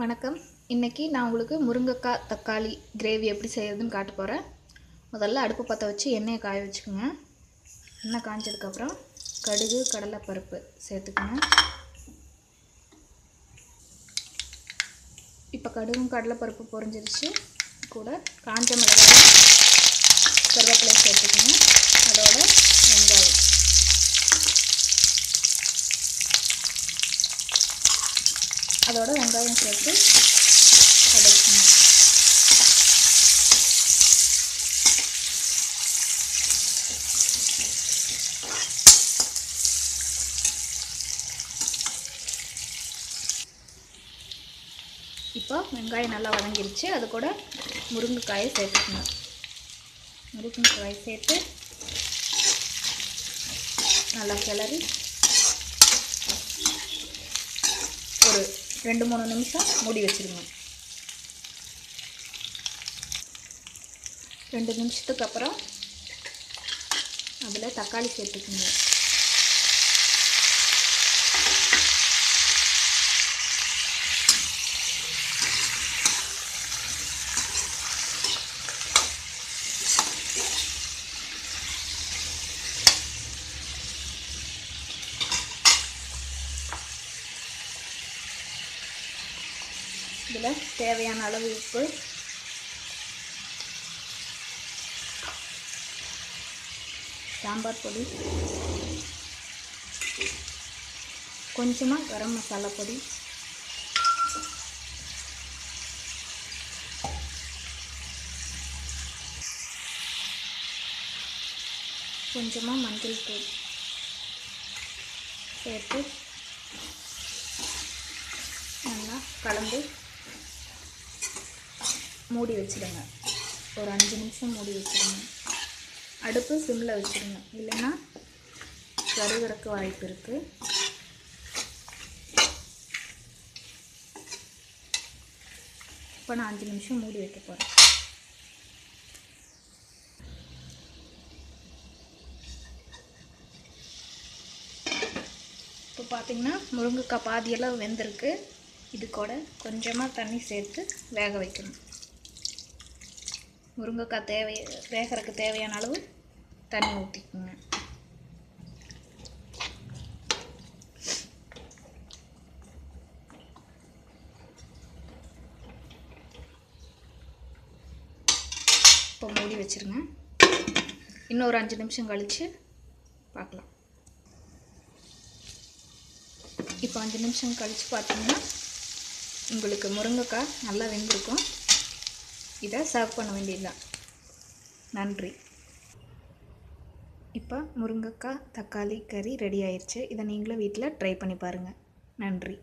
வணக்கம். இன்றைக்கி நான் உங்களுக்கு முருங்கைக்காய் தக்காளி கிரேவி எப்படி செய்கிறதுன்னு காட்ட போகிறேன். முதல்ல அடுப்பு பற்ற வச்சு எண்ணெயை காய வச்சுக்கோங்க. எண்ணெய் காய்ஞ்சதுக்கப்புறம் கடுகு கடலைப்பருப்பு சேர்த்துக்கோங்க. இப்போ கடுகும் கடலைப்பருப்பு பொரிஞ்சிருச்சு. கூட காஞ்ச மிளகாய் கருவேப்பிலை சேர்த்துக்கோங்க. அதோட வெங்காயம் சேர்த்து வதக்கணும். இப்போ வெங்காயம் நல்லா வதங்கிருச்சு. அது கூட முருங்கைக்காயை சேர்த்துக்கணும். முருங்கைக்காயை சேர்த்து நல்லா கிளறி ஒரு 2-3 நிமிஷம் மூடி வச்சுருங்க. 2 நிமிஷத்துக்கு அப்புறம் அதில் தக்காளி சேர்த்துக்குங்க. இதில் தேவையான அளவு உப்பு, சாம்பார் பொடி, கொஞ்சமாக கரம் மசாலா பொடி, கொஞ்சமாக மஞ்சள் தூள் சேர்த்து நல்லா கலந்து மூடி வச்சுடுங்க. ஒரு 5 நிமிஷம் மூடி வச்சுடுங்க. அடுப்பு சிம்மில் வச்சுடுங்க, இல்லைன்னா கருகிறதுக்கு வாய்ப்பு இருக்குது. இப்போ நான் 5 நிமிஷம் மூடி வைக்க போகிறேன். இப்போ பார்த்திங்கன்னா முருங்கைக்காய் பாதியெல்லாம் வெந்திருக்கு. இது கூட கொஞ்சமாக தண்ணி சேர்த்து வேக வைக்கணும். முருங்கைக்காய் வேகிறதுக்கு தேவையான அளவு தண்ணி ஊற்றிக்குங்க. இப்போ மூடி வச்சுருங்க. இன்னும் ஒரு 5 நிமிஷம் கழித்து பார்க்கலாம். இப்போ 5 நிமிஷம் கழித்து பார்த்தீங்கன்னா உங்களுக்கு முருங்கைக்காய் நல்லா வெந்திருக்கும். இதை சர்வ் பண்ண வேண்டியதுதான். நன்றி. இப்போ முருங்கைக்காய் தக்காளி கறி ரெடி ஆயிடுச்சு. இதை நீங்களும் வீட்டில் ட்ரை பண்ணி பாருங்கள். நன்றி.